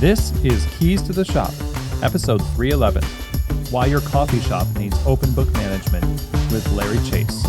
This is Keys to the Shop, episode 311, Why Your Coffee Shop Needs Open Book Management with Larry Chase.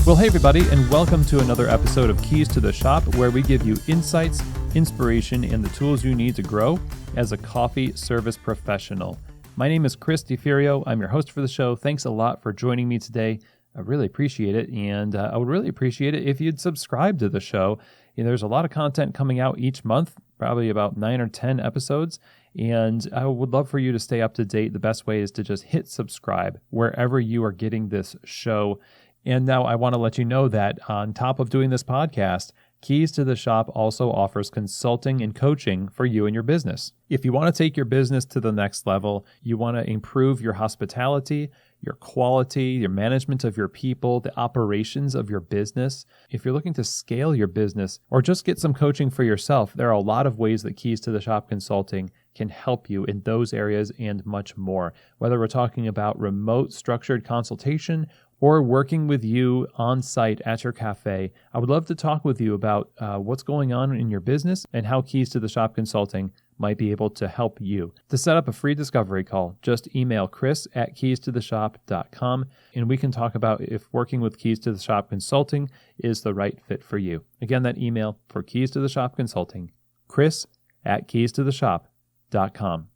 Well, hey everybody, and welcome to another episode of Keys to the Shop, where we give you insights, inspiration, and the tools you need to grow as a coffee service professional. My name is Chris DeFirio. I'm your host for the show. Thanks a lot for joining me today. I really appreciate it, and I would really appreciate it if you'd subscribe to the show. There's a lot of content coming out each month, probably about 9 or 10 episodes, and I would love for you to stay up to date. The best way is to just hit subscribe wherever you are getting this show. And now I want to let you know that on top of doing this podcast, Keys to the Shop also offers consulting and coaching for you and your business. If you want to take your business to the next level, you want to improve your hospitality, your quality, your management of your people, the operations of your business. If you're looking to scale your business or just get some coaching for yourself, there are a lot of ways that Keys to the Shop Consulting can help you in those areas and much more. Whether we're talking about remote structured consultation or working with you on site at your cafe, I would love to talk with you about what's going on in your business and how Keys to the Shop Consulting might be able to help you. To set up a free discovery call, just email chris@keystotheshop.com and we can talk about if working with Keys to the Shop Consulting is the right fit for you. Again, that email for Keys to the Shop Consulting, chris@keystotheshop.com.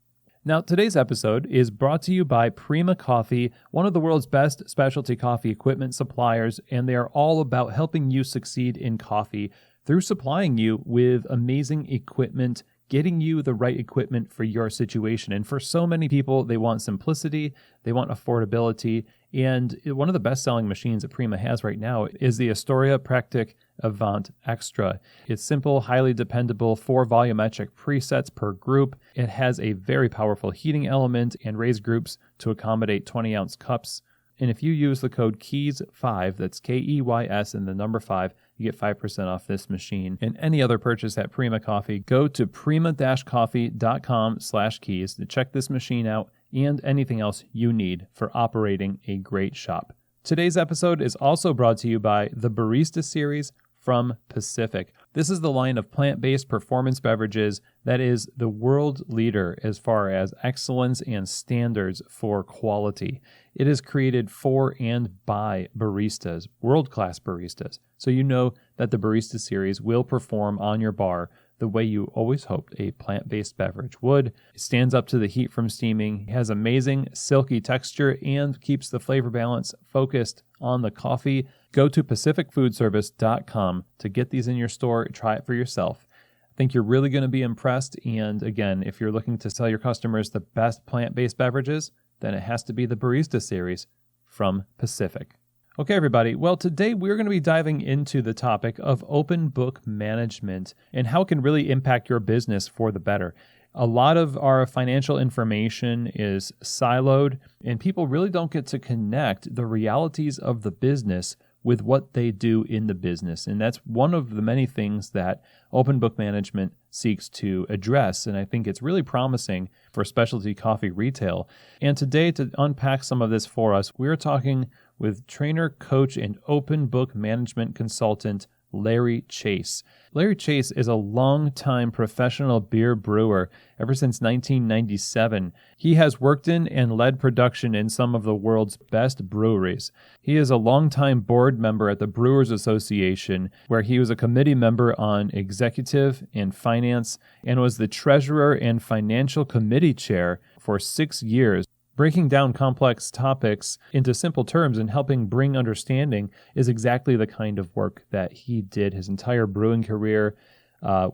Now, today's episode is brought to you by Prima Coffee, one of the world's best specialty coffee equipment suppliers, and they are all about helping you succeed in coffee through supplying you with amazing equipment, getting you the right equipment for your situation. And for so many people, they want simplicity, they want affordability, and one of the best-selling machines that Prima has right now is the Astoria Practic Avant Extra. It's simple, highly dependable, 4 volumetric presets per group. It has a very powerful heating element and raised groups to accommodate 20-ounce cups. And if you use the code KEYS5, that's KEYS and the number 5, you get 5% off this machine. And any other purchase at Prima Coffee, go to prima-coffee.com/keys to check this machine out and anything else you need for operating a great shop. Today's episode is also brought to you by the Barista Series from Pacific. This is the line of plant-based performance beverages that is the world leader as far as excellence and standards for quality. It is created for and by baristas, world-class baristas. So you know that the Barista Series will perform on your bar the way you always hoped a plant-based beverage would. It stands up to the heat from steaming, has amazing silky texture, and keeps the flavor balance focused on the coffee. Go to pacificfoodservice.com to get these in your store. Try it for yourself. I think you're really going to be impressed. And again, if you're looking to sell your customers the best plant-based beverages, then it has to be the Barista Series from Pacific. Okay, everybody. Well, today we're going to be diving into the topic of open book management and how it can really impact your business for the better. A lot of our financial information is siloed, and people really don't get to connect the realities of the business with what they do in the business. And that's one of the many things that open book management seeks to address. And I think it's really promising for specialty coffee retail. And today, to unpack some of this for us, we're talking with trainer, coach, and open book management consultant Larry Chase. Larry Chase is a longtime professional beer brewer ever since 1997. He has worked in and led production in some of the world's best breweries. He is a longtime board member at the Brewers Association, where he was a committee member on executive and finance and was the treasurer and financial committee chair for 6 years. Breaking down complex topics into simple terms and helping bring understanding is exactly the kind of work that he did his entire brewing career,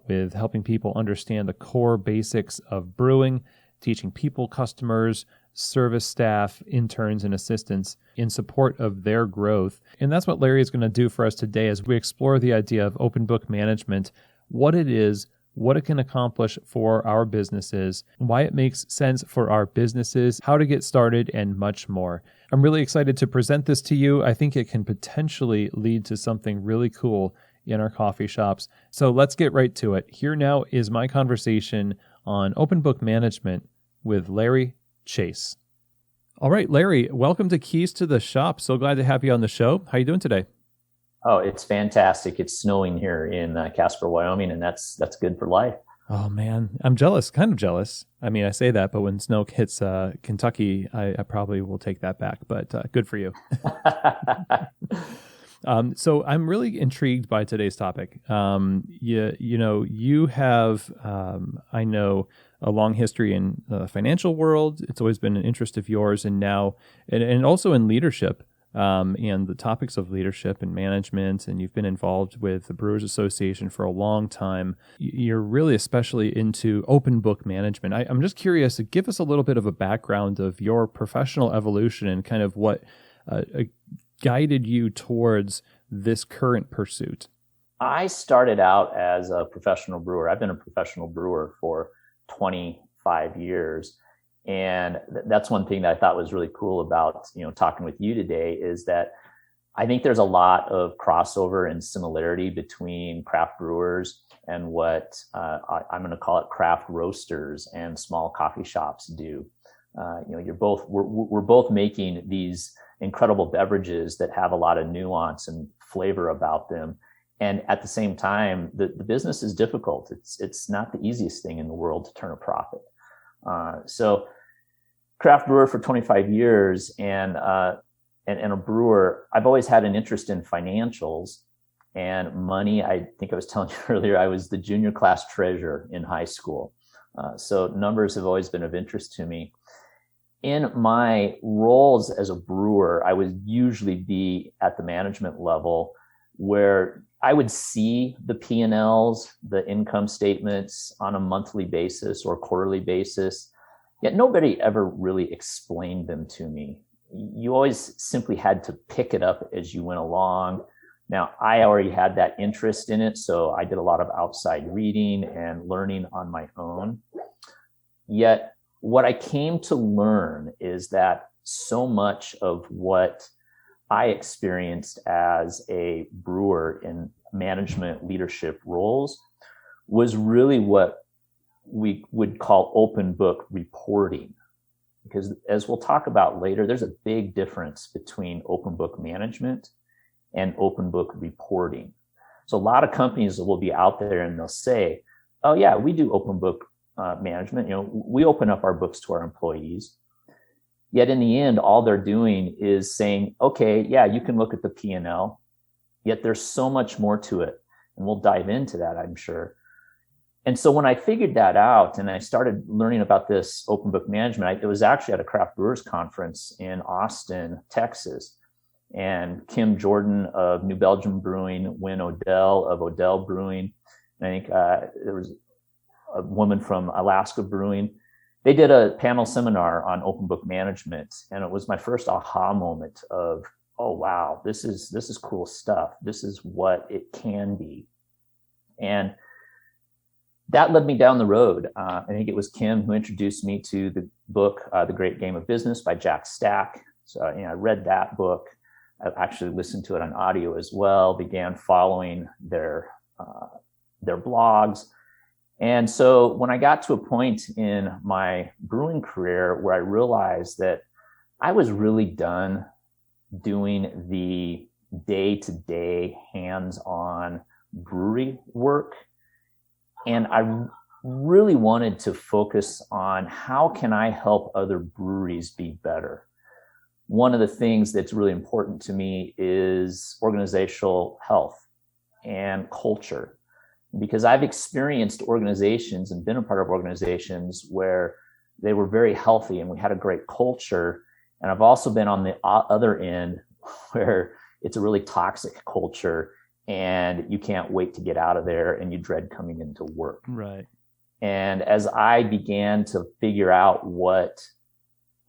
with helping people understand the core basics of brewing, teaching people, customers, service staff, interns, and assistants in support of their growth. And that's what Larry is going to do for us today as we explore the idea of open book management, what it is, what it can accomplish for our businesses, why it makes sense for our businesses, how to get started, and much more. I'm really excited to present this to you. I think it can potentially lead to something really cool in our coffee shops. So let's get right to it. Here now is my conversation on open book management with Larry Chase. All right, Larry, welcome to Keys to the Shop. So glad to have you on the show. How are you doing today? Oh, it's fantastic. It's snowing here in Casper, Wyoming, and that's good for life. Oh man, I'm jealous, kind of jealous. I mean, I say that, but when snow hits Kentucky, I probably will take that back. But good for you. So I'm really intrigued by today's topic. You have, I know, a long history in the financial world. It's always been an interest of yours, and now, and also in leadership, and the topics of leadership and management. And you've been involved with the Brewers Association for a long time. You're really especially into open book management. I'm just curious to give us a little bit of a background of your professional evolution and kind of what guided you towards this current pursuit? I started out as a professional brewer. I've been a professional brewer for 25 years. And that's one thing that I thought was really cool about, talking with you today is that I think there's a lot of crossover and similarity between craft brewers and what I'm going to call it craft roasters and small coffee shops do. We're both making these incredible beverages that have a lot of nuance and flavor about them. And at the same time, the business is difficult. It's not the easiest thing in the world to turn a profit. So craft brewer for 25 years and a brewer, I've always had an interest in financials and money. I think I was telling you earlier, I was the junior class treasurer in high school. So numbers have always been of interest to me. In my roles as a brewer, I would usually be at the management level where I would see the P&Ls, the income statements on a monthly basis or quarterly basis, yet nobody ever really explained them to me. You always simply had to pick it up as you went along. Now, I already had that interest in it, so I did a lot of outside reading and learning on my own. Yet, what I came to learn is that so much of what I experienced as a brewer in management leadership roles was really what we would call open book reporting. Because as we'll talk about later, there's a big difference between open book management and open book reporting. So a lot of companies will be out there and they'll say, oh yeah, we do open book management. We open up our books to our employees. Yet in the end, all they're doing is saying, okay, yeah, you can look at the P&L. Yet there's so much more to it. And we'll dive into that, I'm sure. And so when I figured that out and I started learning about this open book management, it was actually at a craft brewers conference in Austin, Texas. And Kim Jordan of New Belgium Brewing, Wynn Odell of Odell Brewing, and I think there was a woman from Alaska Brewing. They did a panel seminar on open book management, and it was my first aha moment of, oh wow, this is cool stuff. This is what it can be, and that led me down the road. I think it was Kim who introduced me to the book, The Great Game of Business by Jack Stack. So I read that book. I actually listened to it on audio as well. Began following their blogs. And so when I got to a point in my brewing career where I realized that I was really done doing the day-to-day hands-on brewery work, and I really wanted to focus on how can I help other breweries be better. One of the things that's really important to me is organizational health and culture. Because I've experienced organizations and been a part of organizations where they were very healthy and we had a great culture. And I've also been on the other end where it's a really toxic culture and you can't wait to get out of there and you dread coming into work. Right. And as I began to figure out what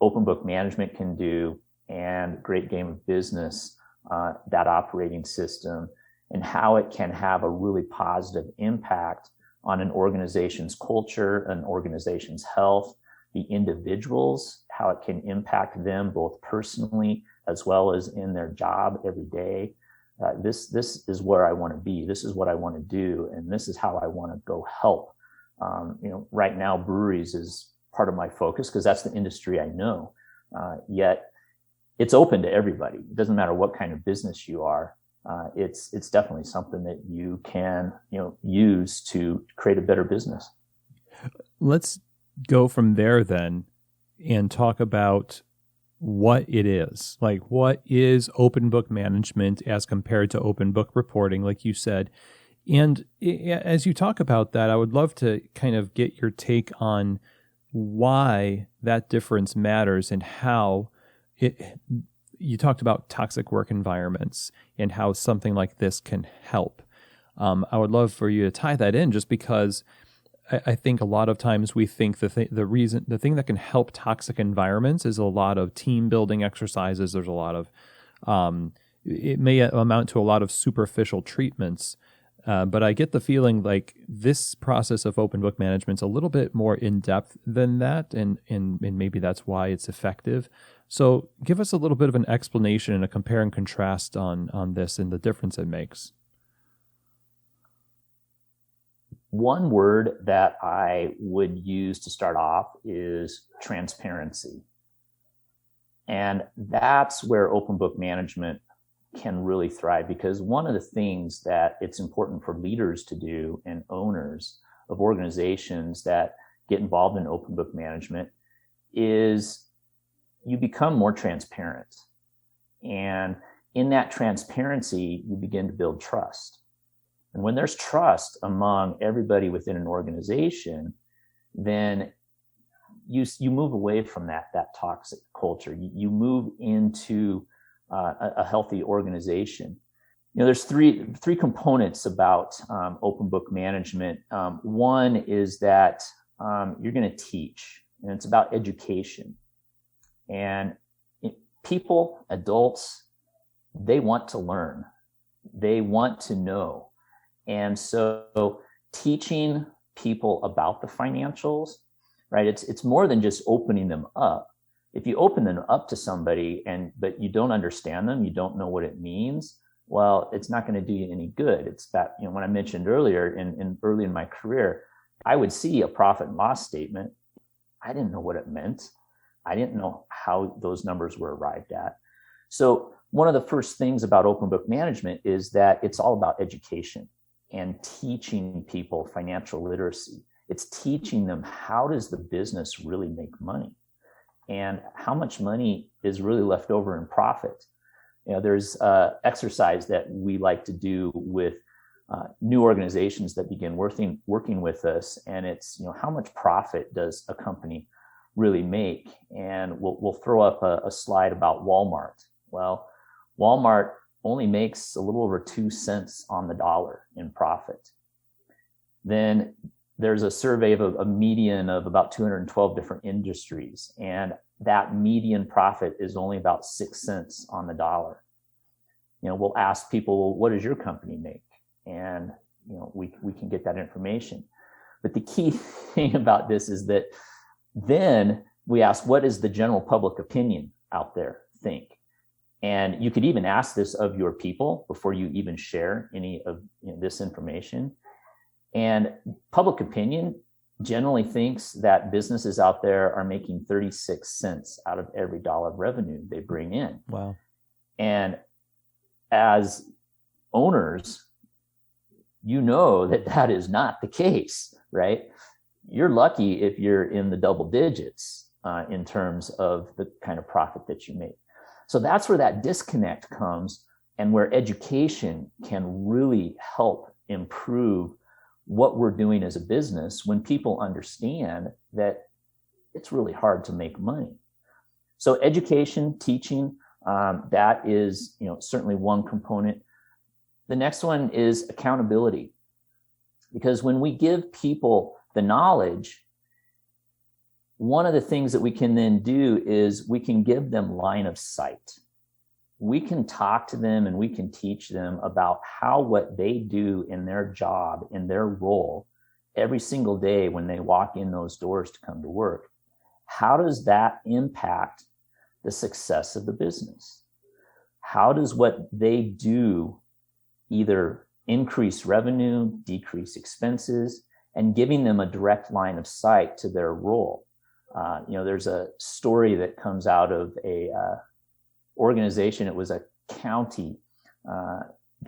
open book management can do and Great Game of Business, that operating system, and how it can have a really positive impact on an organization's culture, an organization's health, the individuals, how it can impact them both personally as well as in their job every day. This is where I want to be. This is what I want to do, and this is how I want to go help. Right now, breweries is part of my focus because that's the industry I know. Yet it's open to everybody. It doesn't matter what kind of business you are. it's definitely something that you can use to create a better business. Let's go from there then and talk about what it is. Like, what is open book management as compared to open book reporting, like you said? And as you talk about that, I would love to kind of get your take on why that difference matters and how you talked about toxic work environments and how something like this can help. I would love for you to tie that in, just because I think a lot of times we think the thing that can help toxic environments is a lot of team building exercises. There's a lot of, it may amount to a lot of superficial treatments, but I get the feeling like this process of open book management is a little bit more in depth than that, and maybe that's why it's effective. So give us a little bit of an explanation and a compare and contrast on this and the difference it makes. One word that I would use to start off is transparency. And that's where open book management can really thrive, because one of the things that it's important for leaders to do and owners of organizations that get involved in open book management is you become more transparent. And in that transparency, you begin to build trust. And when there's trust among everybody within an organization, then you move away from that toxic culture. You move into a healthy organization. There's three components about open book management. One is that you're going to teach, and it's about education. And people, adults, they want to learn. They want to know. And so teaching people about the financials, right? It's more than just opening them up. If you open them up to somebody but you don't understand them, you don't know what it means, well, it's not going to do you any good. It's that, when I mentioned earlier early in my career, I would see a profit and loss statement. I didn't know what it meant. I didn't know how those numbers were arrived at. So one of the first things about open book management is that it's all about education and teaching people financial literacy. It's teaching them, how does the business really make money, and how much money is really left over in profit. There's an exercise that we like to do with new organizations that begin working with us, and it's how much profit does a company really make? And we'll throw up a slide about Walmart. Well, Walmart only makes a little over 2 cents on the dollar in profit. Then there's a survey of a median of about 212 different industries, and that median profit is only about 6 cents on the dollar. We'll ask people, well, what does your company make? And we can get that information. But the key thing about this is that then we ask, what does the general public opinion out there think? And you could even ask this of your people before you even share any of this information. And public opinion generally thinks that businesses out there are making 36 cents out of every dollar of revenue they bring in. Wow. And as owners, that is not the case, right? You're lucky if you're in the double digits in terms of the kind of profit that you make. So that's where that disconnect comes, and where education can really help improve what we're doing as a business when people understand that it's really hard to make money. So education, teaching, that is certainly one component. The next one is accountability, because when we give people the knowledge, one of the things that we can then do is we can give them line of sight. We can talk to them and we can teach them about how what they do in their job, in their role, every single day when they walk in those doors to come to work, how does that impact the success of the business? How does what they do either increase revenue, decrease expenses, and giving them a direct line of sight to their role? There's a story that comes out of a organization. It was a county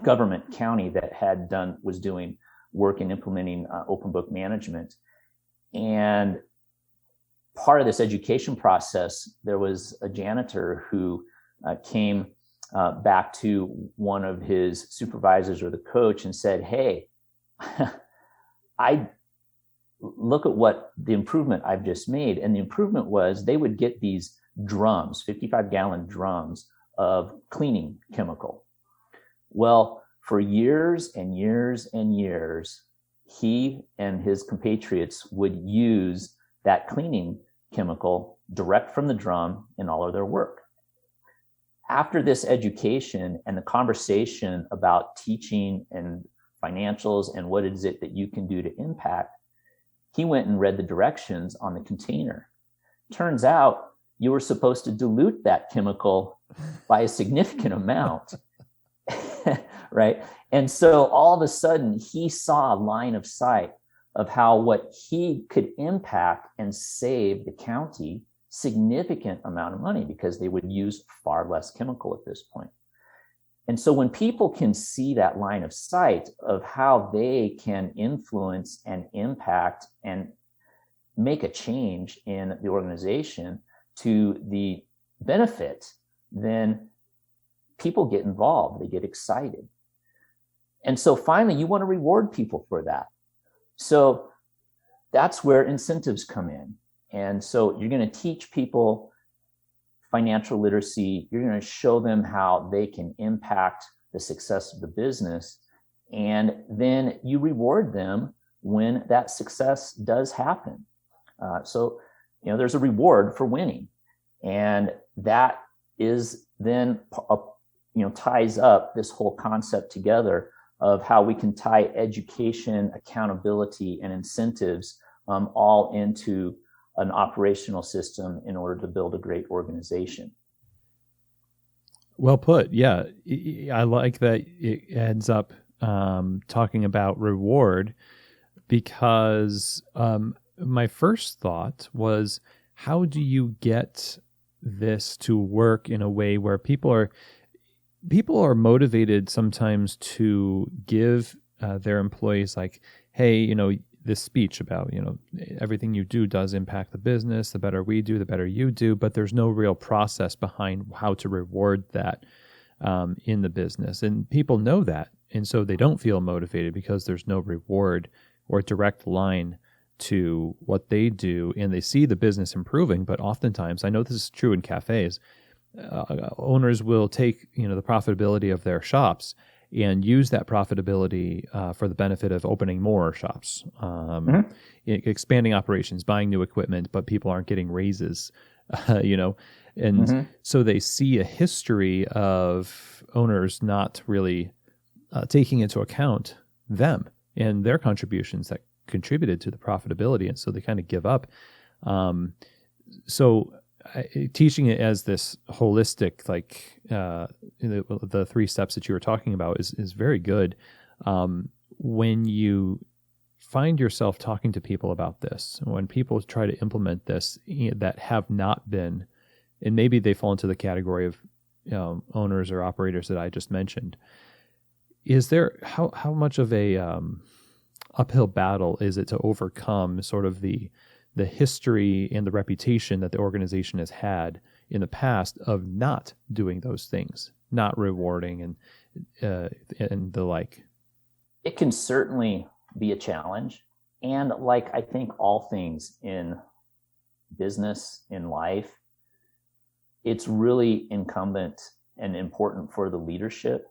government county that was doing work in implementing open book management. And part of this education process, there was a janitor who came back to one of his supervisors or the coach and said, "Hey, I look at what the improvement I've just made." And the improvement was they would get these drums, 55-gallon drums of cleaning chemical. Well, for years and years and years, he and his compatriots would use that cleaning chemical direct from the drum in all of their work. After this education and the conversation about teaching and financials and what is it that you can do to impact, he went and read the directions on the container. Turns out you were supposed to dilute that chemical by a significant amount, right? And so all of a sudden he saw a line of sight of how what he could impact and save the county significant amount of money, because they would use far less chemical at this point. And so when people can see that line of sight of how they can influence and impact and make a change in the organization to the benefit, then people get involved, they get excited. And so finally, you want to reward people for that. So that's where incentives come in. And so you're going to teach people financial literacy. You're going to show them how they can impact the success of the business. And then you reward them when that success does happen. So, there's a reward for winning. And that is then, ties up this whole concept together of how we can tie education, accountability, and incentives all into an operational system in order to build a great organization. Well put. Yeah. I like that it ends up talking about reward, because my first thought was, how do you get this to work in a way where people are motivated sometimes to give their employees, like, hey, this speech about, everything you do does impact the business. The better we do, the better you do. But there's no real process behind how to reward that in the business. And people know that. And so they don't feel motivated because there's no reward or direct line to what they do. And they see the business improving. But oftentimes, I know this is true in cafes, owners will take, the profitability of their shops and use that profitability for the benefit of opening more shops, expanding operations, buying new equipment, but people aren't getting raises, and so they see a history of owners not really taking into account them and their contributions that contributed to the profitability, and so they kind of give up. Teaching it as this holistic, like the 3 steps that you were talking about is very good. When you find yourself talking to people about this, when people try to implement this that have not been, and maybe they fall into the category of owners or operators that I just mentioned, is there how much of a uphill battle is it to overcome sort of the history and the reputation that the organization has had in the past of not doing those things, not rewarding and the like? It can certainly be a challenge. And like I think all things in business, in life, it's really incumbent and important for the leadership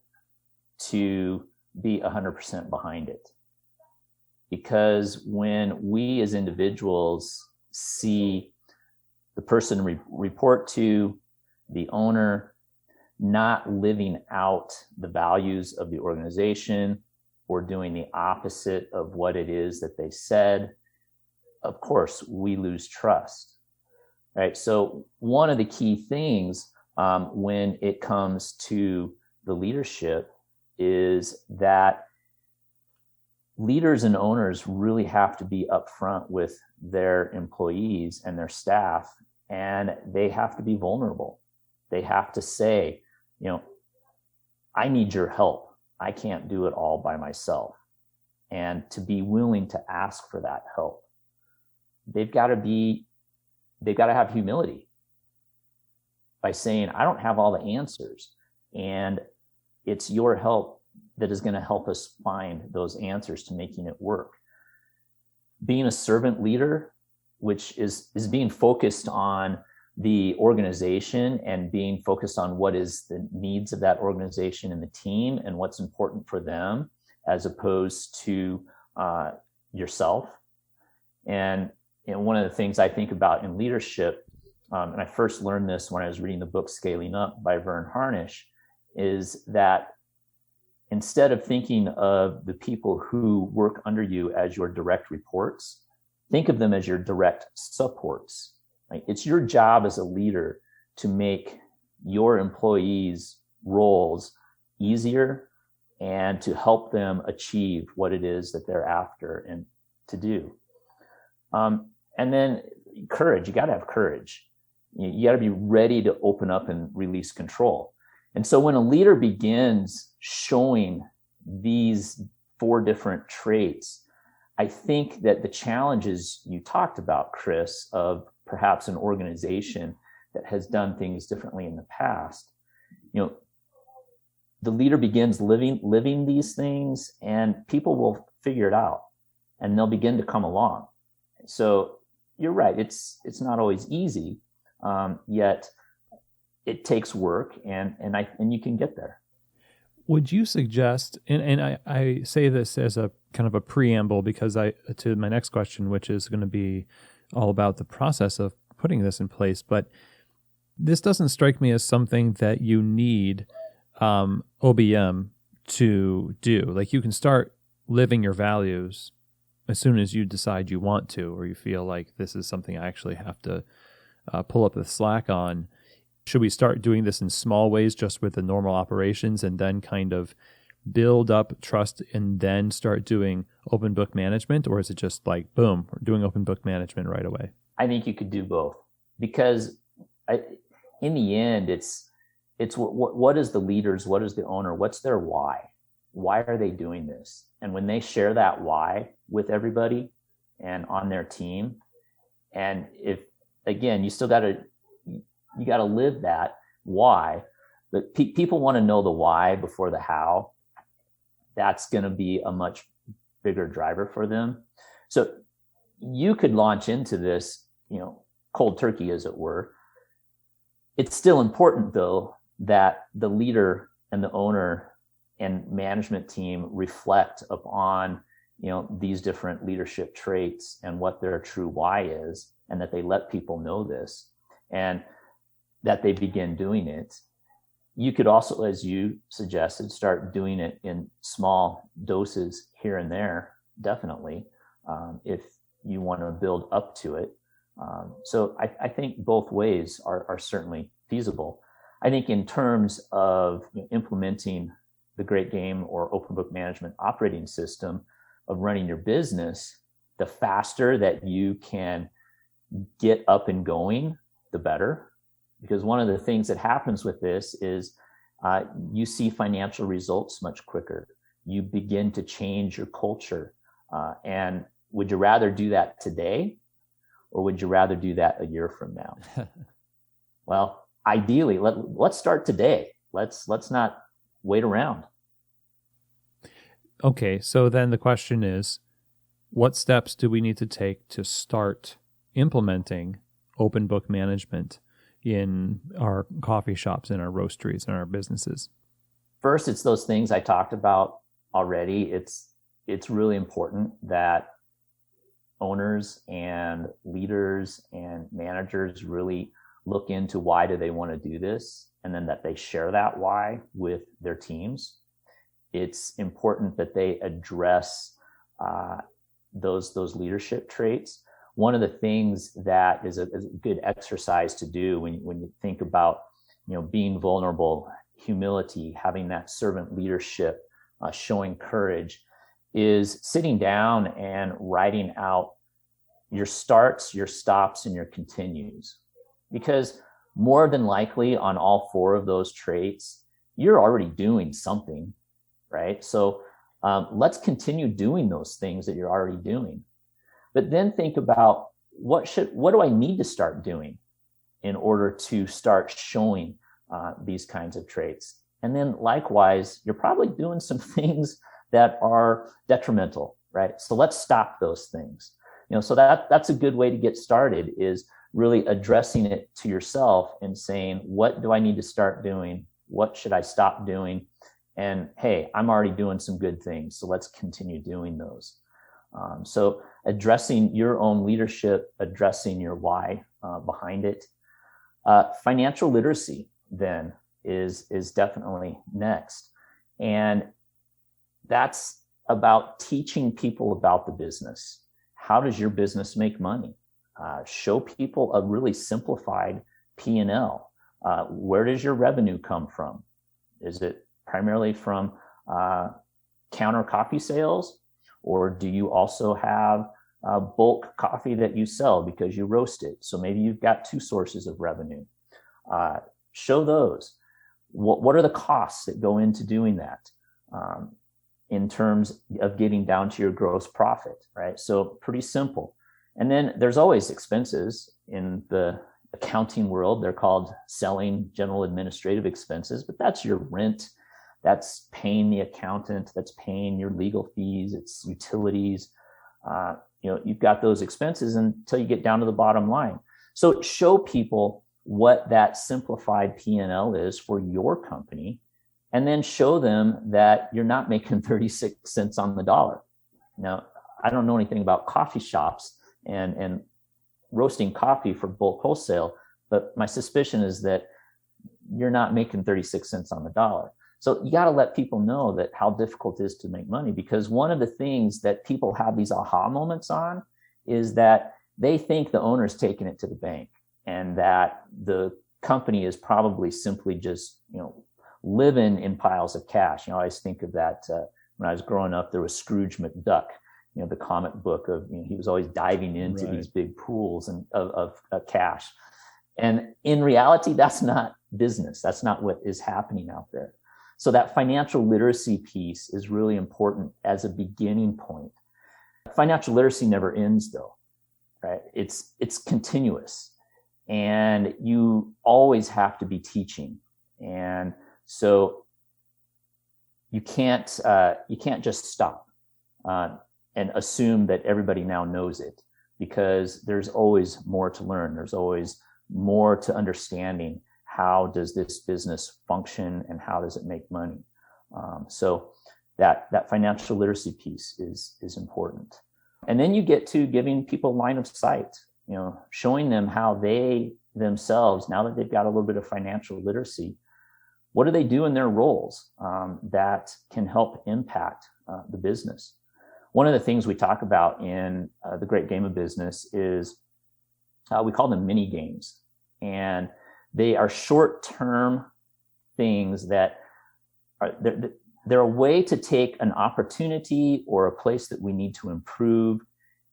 to be 100% behind it. Because when we as individuals see the person report to, the owner, not living out the values of the organization or doing the opposite of what it is that they said, of course, we lose trust, right? So one of the key things when it comes to the leadership is that leaders and owners really have to be upfront with their employees and their staff, and they have to be vulnerable. They have to say, I need your help. I can't do it all by myself. And to be willing to ask for that help, they've got to have humility by saying, I don't have all the answers, and it's your help that is going to help us find those answers to making it work. Being a servant leader, which is being focused on the organization and being focused on what is the needs of that organization and the team and what's important for them, as opposed to yourself. And one of the things I think about in leadership, and I first learned this when I was reading the book Scaling Up by Vern Harnish, is that instead of thinking of the people who work under you as your direct reports, think of them as your direct supports. Like, it's your job as a leader to make your employees' roles easier and to help them achieve what it is that they're after and to do. And then courage, you got to have courage. You got to be ready to open up and release control. And so when a leader begins showing these 4 different traits, I think that the challenges you talked about, Chris, of perhaps an organization that has done things differently in the past, the leader begins living these things, and people will figure it out and they'll begin to come along. So you're right. It's not always easy, yet it takes work, and you can get there. Would you suggest, and I say this as a kind of a preamble because to my next question, which is going to be all about the process of putting this in place, but this doesn't strike me as something that you need OBM to do. Like, you can start living your values as soon as you decide you want to, or you feel like this is something I actually have to pull up the slack on. Should we start doing this in small ways just with the normal operations and then kind of build up trust and then start doing open book management? Or is it just like, boom, we're doing open book management right away? I think you could do both, because in the end, it's what is the leaders, what is the owner, what's their why? Why are they doing this? And when they share that why with everybody and on their team, and if, again, you got to live that why, but people want to know the why before the how. That's going to be a much bigger driver for them. So you could launch into this, cold turkey, as it were. It's still important, though, that the leader and the owner and management team reflect upon, these different leadership traits and what their true why is, and that they let people know this, and that they begin doing it. You could also, as you suggested, start doing it in small doses here and there, definitely, if you want to build up to it. So I think both ways are certainly feasible. I think in terms of implementing the Great Game or Open Book Management operating system of running your business, the faster that you can get up and going, the better. Because one of the things that happens with this is you see financial results much quicker. You begin to change your culture. And would you rather do that today, or would you rather do that a year from now? Well, ideally, let's start today. Let's not wait around. Okay, so then the question is, what steps do we need to take to start implementing open book management in our coffee shops, in our roasteries, in our businesses? First, it's those things I talked about already. It's really important that owners and leaders and managers really look into why do they want to do this, and then that they share that why with their teams. It's important that they address those leadership traits. One of the things that is a good exercise to do when you think about being vulnerable, humility, having that servant leadership, showing courage, is sitting down and writing out your starts, your stops, and your continues. Because more than likely on all 4 of those traits, you're already doing something, right? So let's continue doing those things that you're already doing. But then think about what do I need to start doing in order to start showing these kinds of traits? And then likewise, you're probably doing some things that are detrimental, right? So let's stop those things. So that's a good way to get started, is really addressing it to yourself and saying, what do I need to start doing? What should I stop doing? And hey, I'm already doing some good things, so let's continue doing those. So addressing your own leadership, addressing your why behind it. Financial literacy then is definitely next. And that's about teaching people about the business. How does your business make money? Show people a really simplified P&L. Where does your revenue come from? Is it primarily from counter coffee sales? Or do you also have bulk coffee that you sell because you roast it? So maybe you've got two sources of revenue. Show those. What are the costs that go into doing that in terms of getting down to your gross profit, right? So pretty simple. And then there's always expenses in the accounting world. They're called selling general administrative expenses, but that's your rent. That's paying the accountant. That's paying your legal fees. It's utilities. You've got those expenses until you get down to the bottom line. So show people what that simplified P&L is for your company, and then show them that you're not making 36 cents on the dollar. Now, I don't know anything about coffee shops and roasting coffee for bulk wholesale, but my suspicion is that you're not making 36 cents on the dollar. So you got to let people know that how difficult it is to make money, because one of the things that people have these aha moments on is that they think the owner's taking it to the bank, and that the company is probably simply just, living in piles of cash. I always think of that when I was growing up. There was Scrooge McDuck, the comic book of, he was always diving into these big pools of cash. And in reality, that's not business. That's not what is happening out there. So that financial literacy piece is really important as a beginning point. Financial literacy never ends though, right? It's continuous, and you always have to be teaching. And so you can't just stop and assume that everybody now knows it, because there's always more to learn. There's always more to understanding. How does this business function, and how does it make money? So that financial literacy piece is important. And then you get to giving people line of sight, showing them how they themselves, now that they've got a little bit of financial literacy, what do they do in their roles that can help impact the business? One of the things we talk about in the Great Game of Business is we call them mini games. And they are short-term things that they're a way to take an opportunity or a place that we need to improve,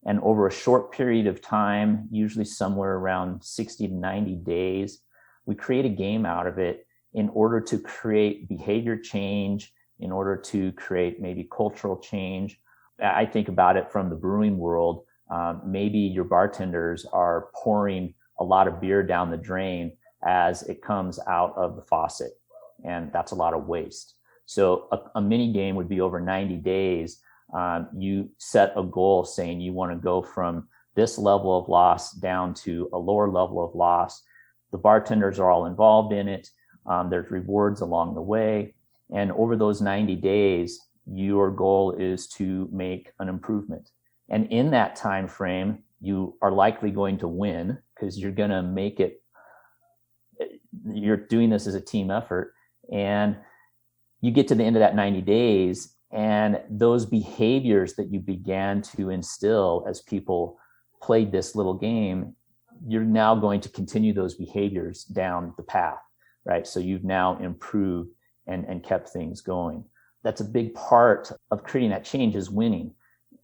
and over a short period of time, usually somewhere around 60 to 90 days, we create a game out of it in order to create behavior change, in order to create maybe cultural change. I think about it from the brewing world. Maybe your bartenders are pouring a lot of beer down the drain as it comes out of the faucet, and that's a lot of waste. So a mini game would be over 90 days. You set a goal saying you want to go from this level of loss down to a lower level of loss. The bartenders are all involved in it. There's rewards along the way. And over those 90 days, your goal is to make an improvement. And in that time frame, you are likely going to win, because you're going to make it. You're doing this as a team effort, and you get to the end of that 90 days, and those behaviors that you began to instill as people played this little game, you're now going to continue those behaviors down the path, right? So you've now improved and kept things going. That's a big part of creating that change, is winning.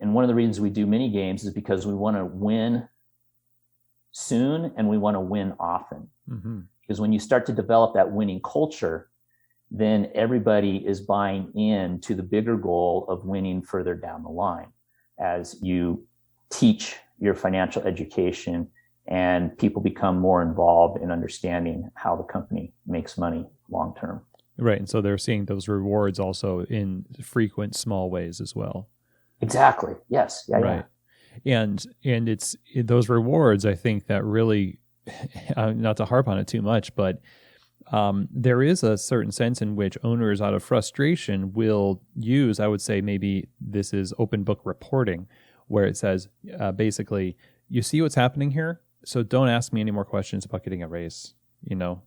And one of the reasons we do mini games is because we want to win soon, and we want to win often. Mm-hmm. Because when you start to develop that winning culture, then everybody is buying in to the bigger goal of winning further down the line as you teach your financial education and people become more involved in understanding how the company makes money long term. Right. And so they're seeing those rewards also in frequent small ways as well. Exactly. Yes. Yeah. Right. Yeah. And it's those rewards, I think, that really, not to harp on it too much, but there is a certain sense in which owners, out of frustration, will use, I would say maybe this is open book reporting, where it says basically, you see what's happening here, so don't ask me any more questions about getting a raise. Or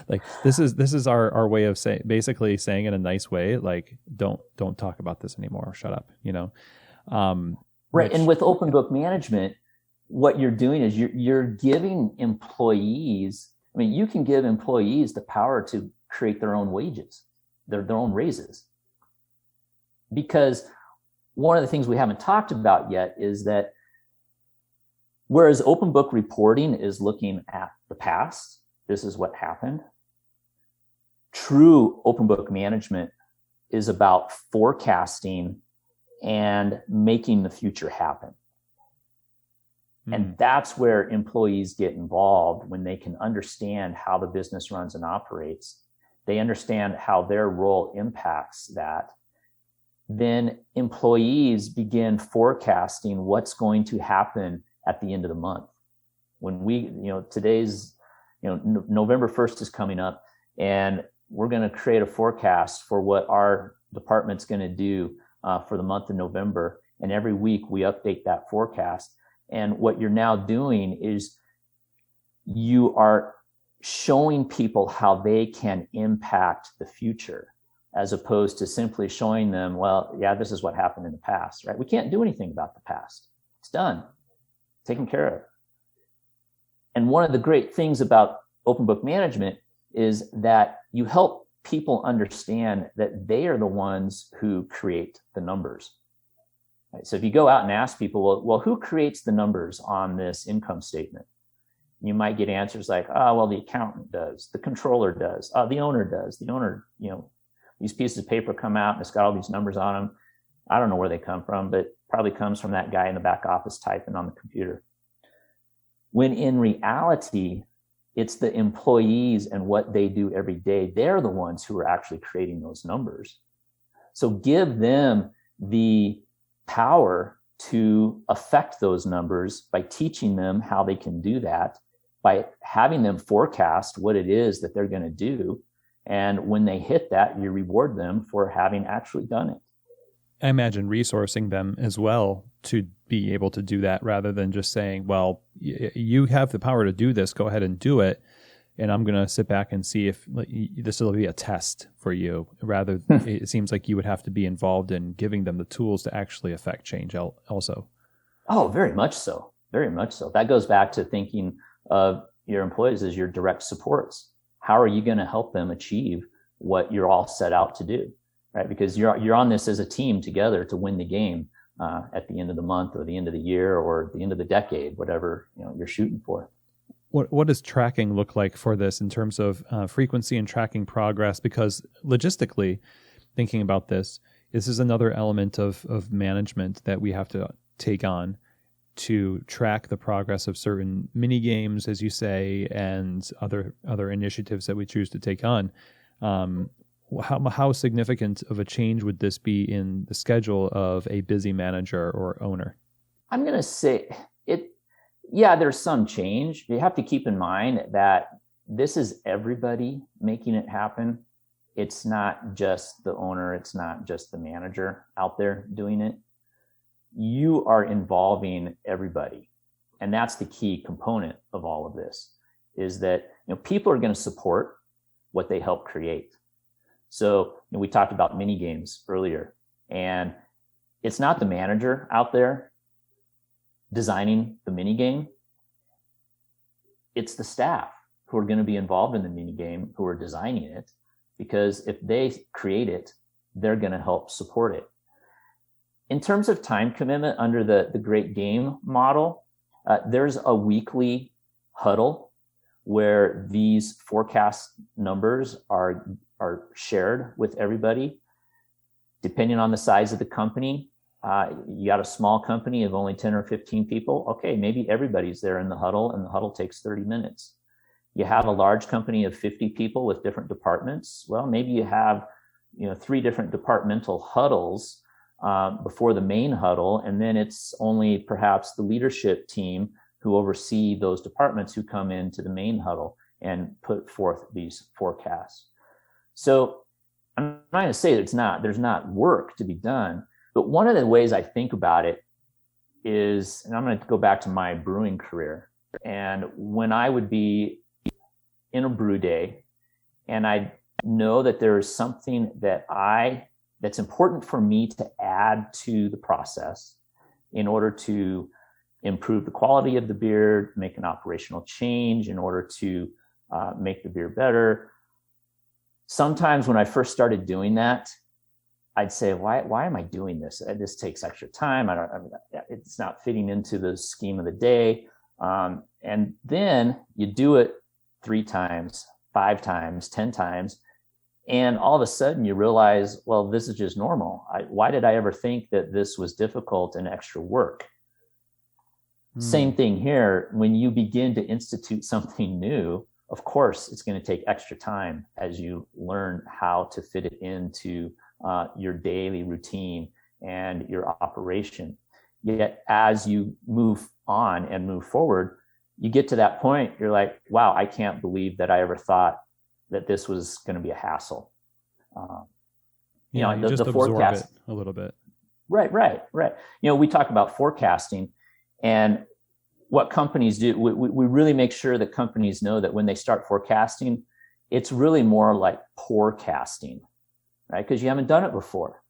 like this is our way of basically saying in a nice way, like don't talk about this anymore, shut up, right. And with open book management, what you're doing is you're giving employees, you can give employees the power to create their own wages, their own raises. Because one of the things we haven't talked about yet is that whereas open book reporting is looking at the past, this is what happened, true open book management is about forecasting and making the future happen. And that's where employees get involved when they can understand how the business runs and operates. They understand how their role impacts that. Then employees begin forecasting what's going to happen at the end of the month. When today's, November 1st is coming up, and we're going to create a forecast for what our department's going to do for the month of November. And every week we update that forecast. And what you're now doing is you are showing people how they can impact the future, as opposed to simply showing them, well, yeah, this is what happened in the past, right? We can't do anything about the past. It's done, taken care of. And one of the great things about open book management is that you help people understand that they are the ones who create the numbers. Right? So if you go out and ask people, well, who creates the numbers on this income statement? You might get answers like, well, the accountant does, the controller does, the owner does. The owner, these pieces of paper come out and it's got all these numbers on them. I don't know where they come from, but probably comes from that guy in the back office typing on the computer. When in reality, it's the employees and what they do every day. They're the ones who are actually creating those numbers. So give them the power to affect those numbers by teaching them how they can do that, by having them forecast what it is that they're going to do. And when they hit that, you reward them for having actually done it. I imagine resourcing them as well to be able to do that, rather than just saying, well, you have the power to do this, go ahead and do it. And I'm going to sit back and see if this will be a test for you. Rather, it seems like you would have to be involved in giving them the tools to actually affect change also. Oh, very much so. Very much so. That goes back to thinking of your employees as your direct supports. How are you going to help them achieve what you're all set out to do? Right? Because you're on this as a team together to win the game at the end of the month or the end of the year or the end of the decade, whatever you're shooting for. What does tracking look like for this in terms of frequency and tracking progress? Because logistically, thinking about this is another element of management that we have to take on to track the progress of certain mini games, as you say, and other initiatives that we choose to take on. How significant of a change would this be in the schedule of a busy manager or owner? I'm going to say it. Yeah, there's some change. You have to keep in mind that this is everybody making it happen. It's not just the owner. It's not just the manager out there doing it. You are involving everybody. And that's the key component of all of this, is that people are going to support what they help create. So we talked about mini games earlier, and it's not the manager out there designing the mini game. It's the staff who are going to be involved in the mini game who are designing it, because if they create it, they're going to help support it. In terms of time commitment under the great game model, there's a weekly huddle where these forecast numbers are shared with everybody. Depending on the size of the company, you got a small company of only 10 or 15 people. Okay, maybe everybody's there in the huddle, and the huddle takes 30 minutes. You have a large company of 50 people with different departments. Well, maybe you have 3 different departmental huddles before the main huddle, and then it's only perhaps the leadership team who oversee those departments who come into the main huddle and put forth these forecasts. So I'm not going to say there's not work to be done, but one of the ways I think about it is, and I'm going to go back to my brewing career, and when I would be in a brew day and I know that there is something that's important for me to add to the process in order to improve the quality of the beer, make an operational change in order to make the beer better. Sometimes when I first started doing that, I'd say, why am I doing this? This takes extra time. It's not fitting into the scheme of the day. And then you do it 3 times, 5 times, 10 times. And all of a sudden you realize, well, this is just normal. Why did I ever think that this was difficult and extra work? Same thing here. When you begin to institute something new, of course, it's going to take extra time as you learn how to fit it into your daily routine and your operation. Yet as you move on and move forward, you get to that point, you're like, wow, I can't believe that I ever thought that this was going to be a hassle. You just the absorb forecast it a little bit. Right. We talk about forecasting, and what companies do, we really make sure that companies know that when they start forecasting, it's really more like forecasting, right? Because you haven't done it before.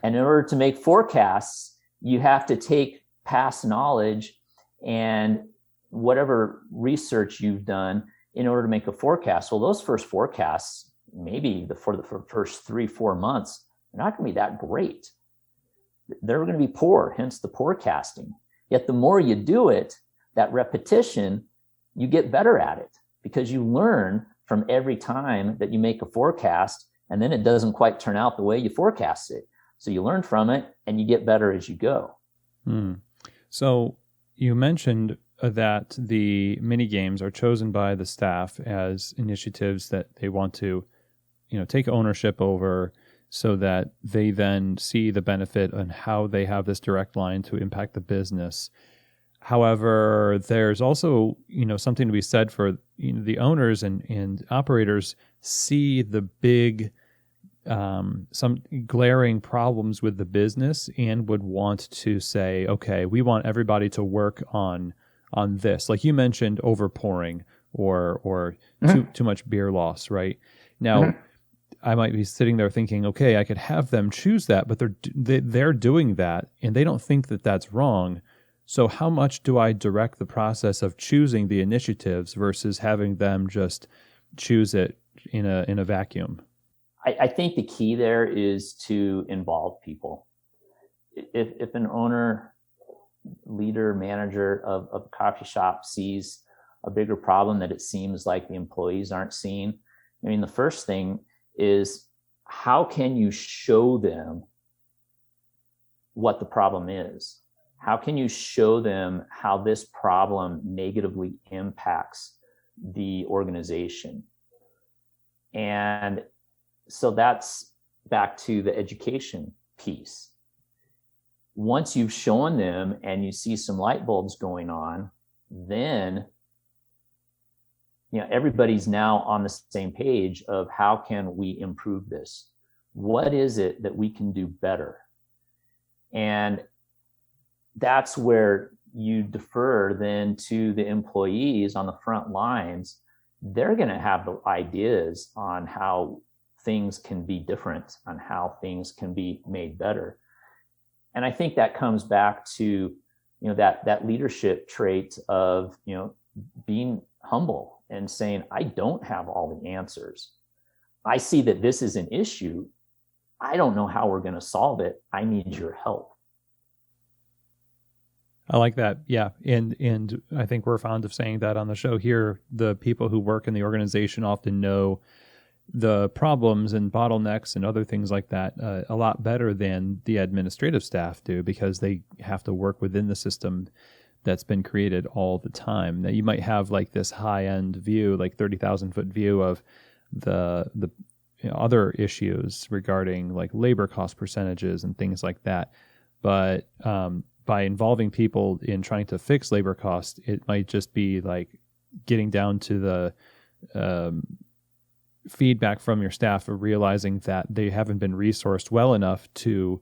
And in order to make forecasts, you have to take past knowledge and whatever research you've done in order to make a forecast. Well, those first forecasts, maybe for the first 3-4 months, they're not going to be that great. They're going to be poor, hence the forecasting. Yet the more you do it, that repetition, you get better at it because you learn from every time that you make a forecast, and then it doesn't quite turn out the way you forecast it. So you learn from it and you get better as you go. So you mentioned that the mini games are chosen by the staff as initiatives that they want to, take ownership over, so that they then see the benefit and how they have this direct line to impact the business. However, there's also, something to be said for the owners and operators see the big, some glaring problems with the business and would want to say, okay, we want everybody to work on this. Like you mentioned, overpouring or too much beer loss, right? Now, I might be sitting there thinking, okay, I could have them choose that, but they're doing that and they don't think that that's wrong. So how much do I direct the process of choosing the initiatives versus having them just choose it in a vacuum? I think the key there is to involve people. If an owner, leader, manager of a coffee shop sees a bigger problem that it seems like the employees aren't seeing, the first thing is, how can you show them what the problem is? How can you show them how this problem negatively impacts the organization? And so that's back to the education piece. Once you've shown them and you see some light bulbs going on, then everybody's now on the same page of how can we improve this? What is it that we can do better? And that's where you defer then to the employees on the front lines. They're going to have the ideas on how things can be different, on how things can be made better. And I think that comes back to, that leadership trait of, being humble and saying, I don't have all the answers. I see that this is an issue. I don't know how we're going to solve it. I need your help. I like that. Yeah. And I think we're fond of saying that on the show here. The people who work in the organization often know the problems and bottlenecks and other things like that a lot better than the administrative staff do, because they have to work within the system that's been created all the time. Now, you might have like this high-end view, like 30,000-foot view of the other issues regarding like labor cost percentages and things like that. But by involving people in trying to fix labor costs, it might just be like getting down to the feedback from your staff of realizing that they haven't been resourced well enough to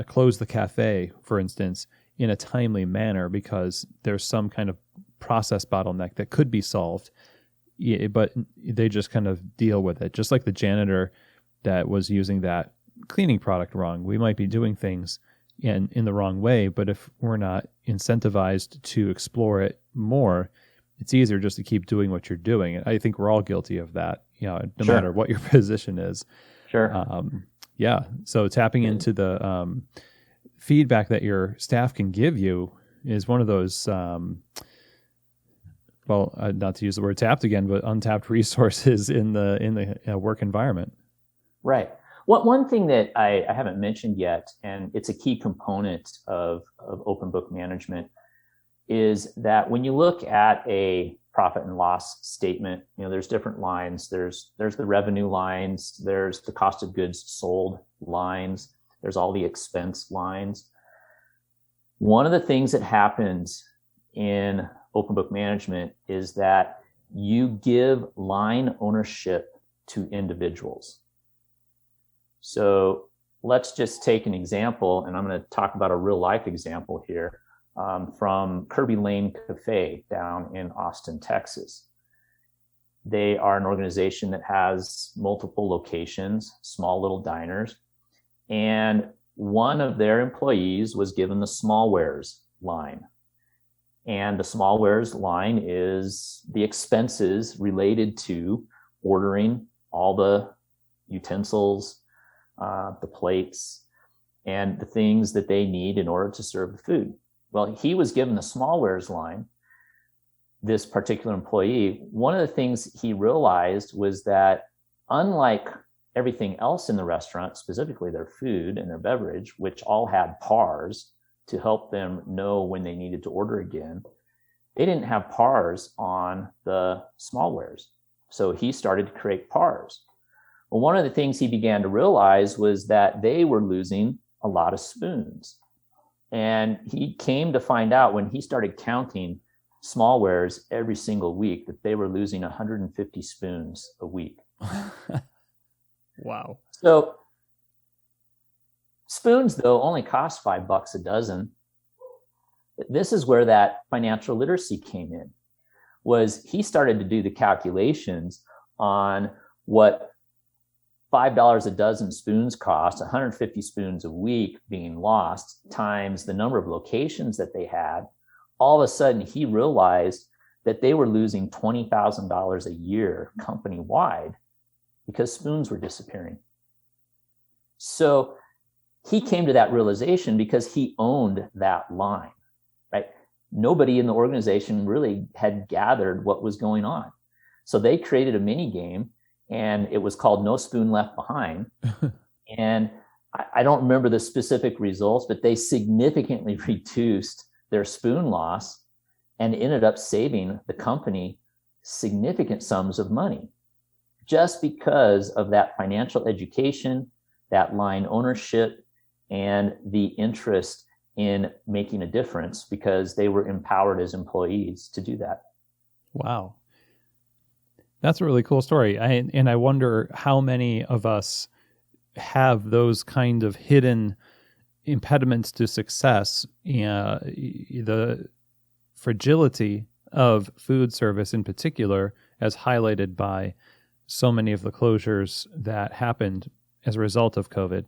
close the cafe, for instance, in a timely manner because there's some kind of process bottleneck that could be solved, but they just kind of deal with it. Just like the janitor that was using that cleaning product wrong. We might be doing things in the wrong way, but if we're not incentivized to explore it more, it's easier just to keep doing what you're doing. And I think we're all guilty of that, no Sure. matter what your position is. Sure. Yeah. So tapping into the feedback that your staff can give you is one of those, not to use the word tapped again, but untapped resources in the work environment. Right. One thing that I haven't mentioned yet, and it's a key component of open book management, is that when you look at a profit and loss statement, there's different lines. There's the revenue lines, there's the cost of goods sold lines, there's all the expense lines. One of the things that happens in open book management is that you give line ownership to individuals. So let's just take an example, and I'm going to talk about a real life example here. From Kirby Lane Cafe down in Austin, Texas. They are an organization that has multiple locations, small little diners, and one of their employees was given the smallwares line. And the smallwares line is the expenses related to ordering all the utensils, the plates, and the things that they need in order to serve the food. Well, he was given the smallwares line, this particular employee. One of the things he realized was that unlike everything else in the restaurant, specifically their food and their beverage, which all had pars to help them know when they needed to order again, they didn't have pars on the smallwares. So he started to create pars. Well, one of the things he began to realize was that they were losing a lot of spoons. And he came to find out when he started counting smallwares every single week that they were losing 150 spoons a week. Wow. So spoons, though, only cost $5 a dozen. This is where that financial literacy came in, was he started to do the calculations on what $5 a dozen spoons cost, 150 spoons a week being lost, times the number of locations that they had. All of a sudden, he realized that they were losing $20,000 a year company-wide because spoons were disappearing. So he came to that realization because he owned that line, right? Nobody in the organization really had gathered what was going on. So they created a mini game, and it was called No Spoon Left Behind. And I don't remember the specific results, but they significantly reduced their spoon loss and ended up saving the company significant sums of money just because of that financial education, that line ownership, and the interest in making a difference because they were empowered as employees to do that. Wow. That's a really cool story. And I wonder how many of us have those kind of hidden impediments to success. The fragility of food service in particular, as highlighted by so many of the closures that happened as a result of COVID.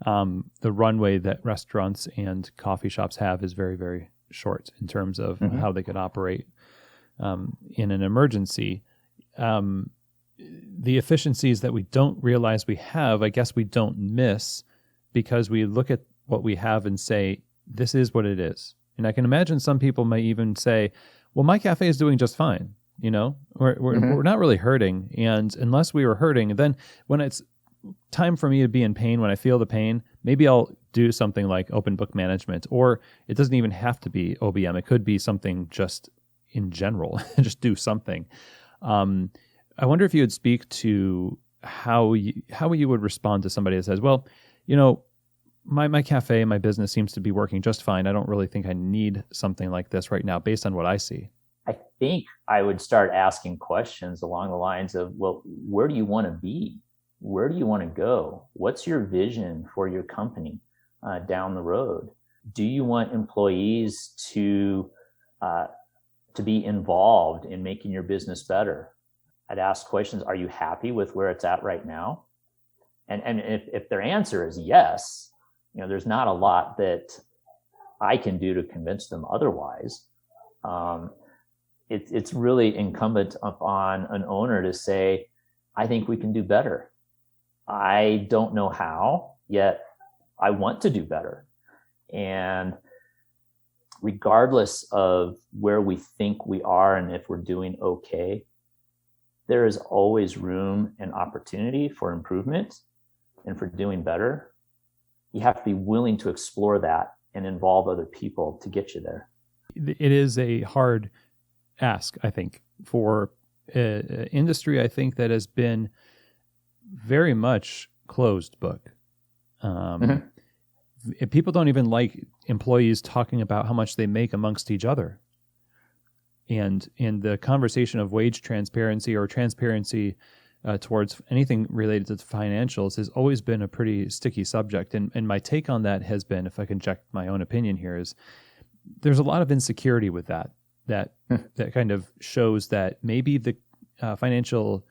The runway that restaurants and coffee shops have is very, very short in terms of how they could operate in an emergency. The efficiencies that we don't realize we have, I guess we don't miss because we look at what we have and say, this is what it is. And I can imagine some people may even say, well, my cafe is doing just fine. We're not really hurting. And unless we were hurting, then when it's time for me to be in pain, when I feel the pain, maybe I'll do something like open book management, or it doesn't even have to be OBM. It could be something just in general, just do something. I wonder if you would speak to how you would respond to somebody that says, well, my cafe, my business seems to be working just fine. I don't really think I need something like this right now based on what I see. I think I would start asking questions along the lines of, well, where do you want to be? Where do you want to go? What's your vision for your company down the road? Do you want employees to be involved in making your business better? I'd ask questions. Are you happy with where it's at right now? And if their answer is yes, there's not a lot that I can do to convince them otherwise. It's really incumbent upon an owner to say, I think we can do better. I don't know how, yet I want to do better. And regardless of where we think we are and if we're doing okay, there is always room and opportunity for improvement and for doing better. You have to be willing to explore that and involve other people to get you there. It is a hard ask, I think, for an industry, I think, that has been very much closed book. People don't even like employees talking about how much they make amongst each other. And in the conversation of wage transparency or transparency towards anything related to financials has always been a pretty sticky subject. And my take on that has been, if I can inject my own opinion here, is there's a lot of insecurity with that kind of shows that maybe the financial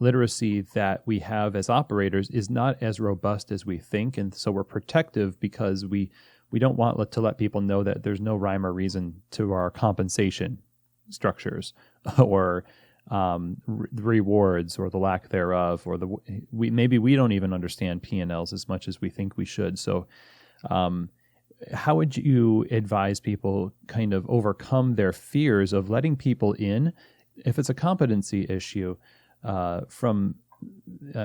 literacy that we have as operators is not as robust as we think. And so we're protective because we don't want to let people know that there's no rhyme or reason to our compensation structures or rewards or the lack thereof, or maybe we don't even understand P&Ls as much as we think we should. So how would you advise people kind of overcome their fears of letting people in if it's a competency issue from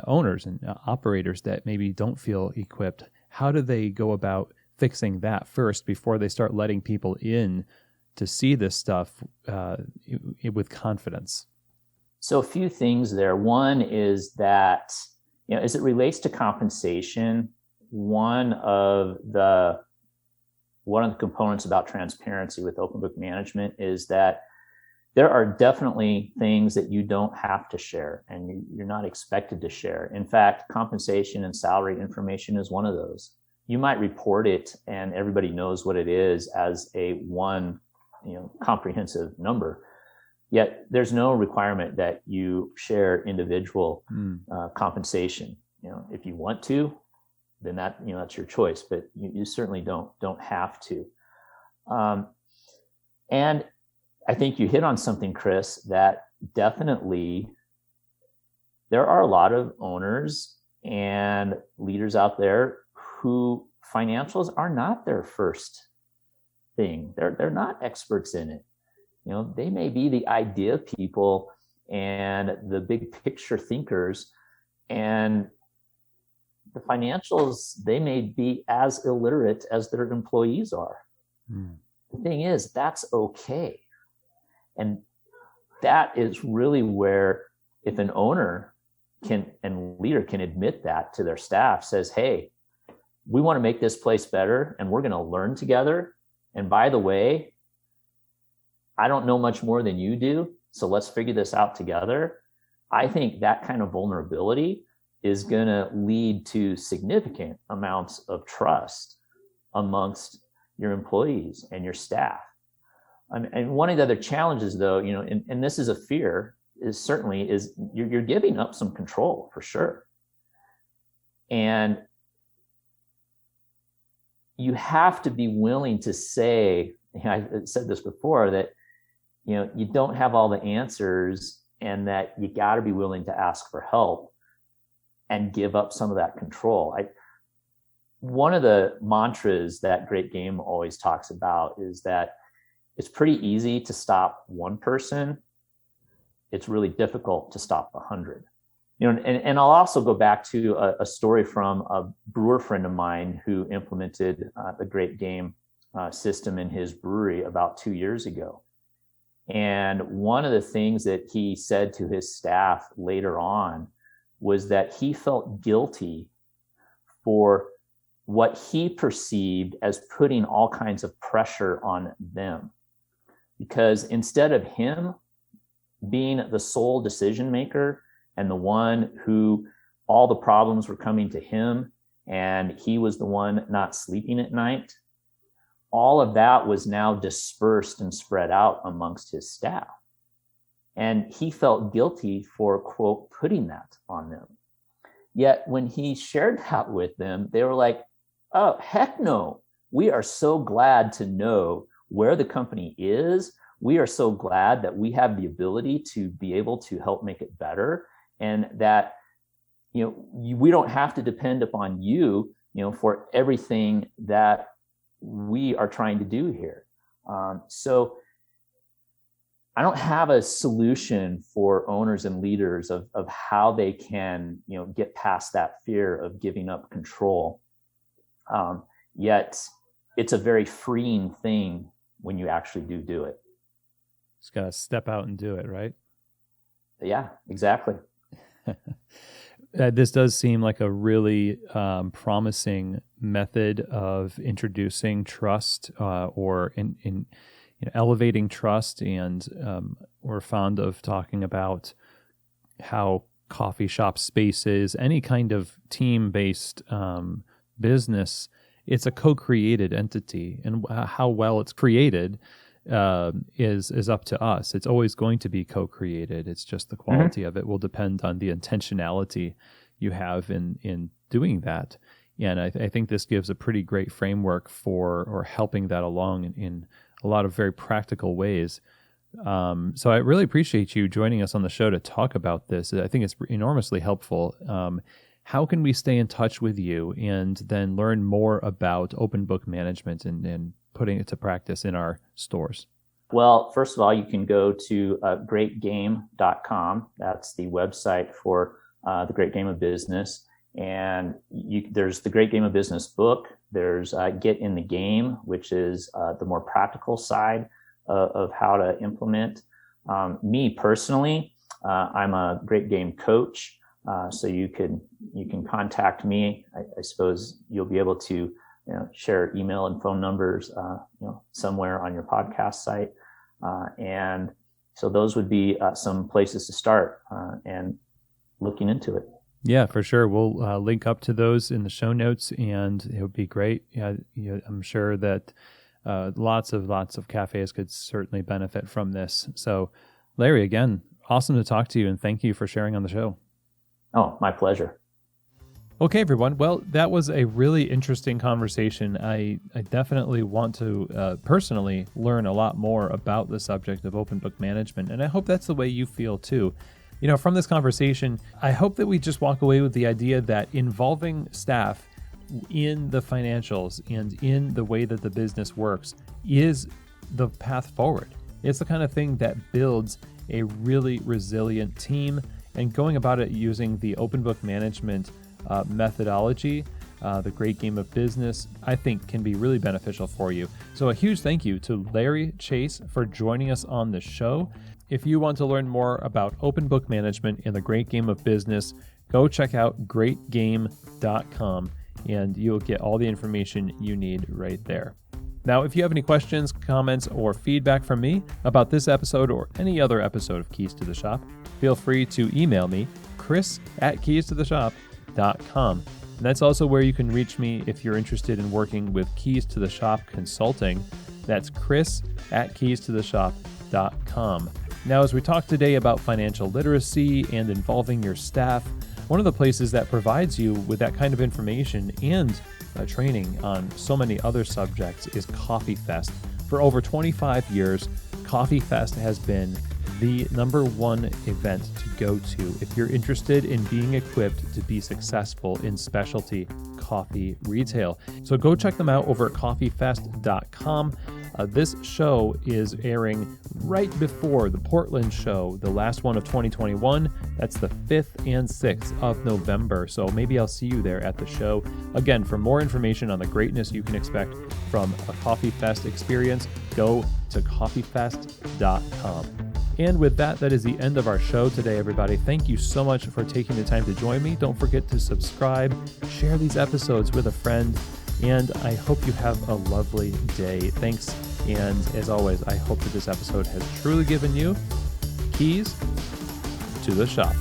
owners and operators that maybe don't feel equipped? How do they go about fixing that first before they start letting people in to see this stuff with confidence? So a few things there. One is that, as it relates to compensation, one of the components about transparency with open book management is that there are definitely things that you don't have to share and you're not expected to share. In fact, compensation and salary information is one of those. You might report it and everybody knows what it is as a one, comprehensive number. Yet there's no requirement that you share individual compensation. If you want to, then that's your choice, but you certainly don't have to. And I think you hit on something, Chris, that definitely there are a lot of owners and leaders out there who financials are not their first thing. They're not experts in it. They may be the idea people and the big picture thinkers, and the financials, they may be as illiterate as their employees are. The thing is, that's okay. And that is really where, if an owner and leader can admit that to their staff, says, hey, we want to make this place better and we're going to learn together. And by the way, I don't know much more than you do, so let's figure this out together. I think that kind of vulnerability is going to lead to significant amounts of trust amongst your employees and your staff. And one of the other challenges, though, and this is a fear, is you're giving up some control for sure. And you have to be willing to say, I said this before, that you don't have all the answers and that you got to be willing to ask for help and give up some of that control. one of the mantras that Great Game always talks about is that it's pretty easy to stop one person. It's really difficult to stop 100. And I'll also go back to a story from a brewer friend of mine who implemented the Great Game system in his brewery about 2 years ago. And one of the things that he said to his staff later on was that he felt guilty for what he perceived as putting all kinds of pressure on them. Because instead of him being the sole decision maker and the one who all the problems were coming to him, and he was the one not sleeping at night, all of that was now dispersed and spread out amongst his staff. And he felt guilty for, quote, putting that on them. Yet when he shared that with them, they were like, oh, heck no. We are so glad to know where the company is. We are so glad that we have the ability to be able to help make it better, and that, we don't have to depend upon you, for everything that we are trying to do here. So I don't have a solution for owners and leaders of how they can, get past that fear of giving up control. Yet it's a very freeing thing when you actually do it. Just got to step out and do it, right? Yeah, exactly. This does seem like a really promising method of introducing trust or in elevating trust. And we're fond of talking about how coffee shop spaces, any kind of team-based business, it's a co-created entity, and how well it's created is up to us. It's always going to be co-created. It's just the quality of it will depend on the intentionality you have in doing that. And I think this gives a pretty great framework for helping that along in a lot of very practical ways. So I really appreciate you joining us on the show to talk about this. I think it's enormously helpful. How can we stay in touch with you and then learn more about open book management and putting it to practice in our stores? Well, first of all, you can go to greatgame.com. That's the website for the Great Game of Business. And there's the Great Game of Business book. There's Get in the Game, which is the more practical side of how to implement. Me personally, I'm a Great Game coach. So you can contact me. I suppose you'll be able to share email and phone numbers somewhere on your podcast site. And so those would be some places to start and looking into it. Yeah, for sure. We'll link up to those in the show notes, and it would be great. Yeah, I'm sure that lots of cafes could certainly benefit from this. So, Larry, again, awesome to talk to you, and thank you for sharing on the show. Oh, my pleasure. Okay, everyone. Well, that was a really interesting conversation. I definitely want to personally learn a lot more about the subject of open book management, and I hope that's the way you feel too. From this conversation, I hope that we just walk away with the idea that involving staff in the financials and in the way that the business works is the path forward. It's the kind of thing that builds a really resilient team, and going about it using the open book management methodology, the Great Game of Business, I think can be really beneficial for you. So a huge thank you to Larry Chase for joining us on the show. If you want to learn more about open book management and the Great Game of Business, go check out greatgame.com and you'll get all the information you need right there. Now, if you have any questions, comments, or feedback from me about this episode or any other episode of Keys to the Shop, feel free to email me, chris@keystotheshop.com. And that's also where you can reach me if you're interested in working with Keys to the Shop Consulting. That's chris@keystotheshop.com. Now, as we talk today about financial literacy and involving your staff, one of the places that provides you with that kind of information and training on so many other subjects is Coffee Fest. For over 25 years, Coffee Fest has been the number one event to go to if you're interested in being equipped to be successful in specialty coffee retail. So go check them out over at coffeefest.com. This show is airing right before the Portland show, the last one of 2021. That's the 5th and 6th of November. So maybe I'll see you there at the show. Again, for more information on the greatness you can expect from a Coffee Fest experience, go to coffeefest.com. And with that, that is the end of our show today, everybody. Thank you so much for taking the time to join me. Don't forget to subscribe, share these episodes with a friend, and I hope you have a lovely day. Thanks. And as always, I hope that this episode has truly given you keys to the shop.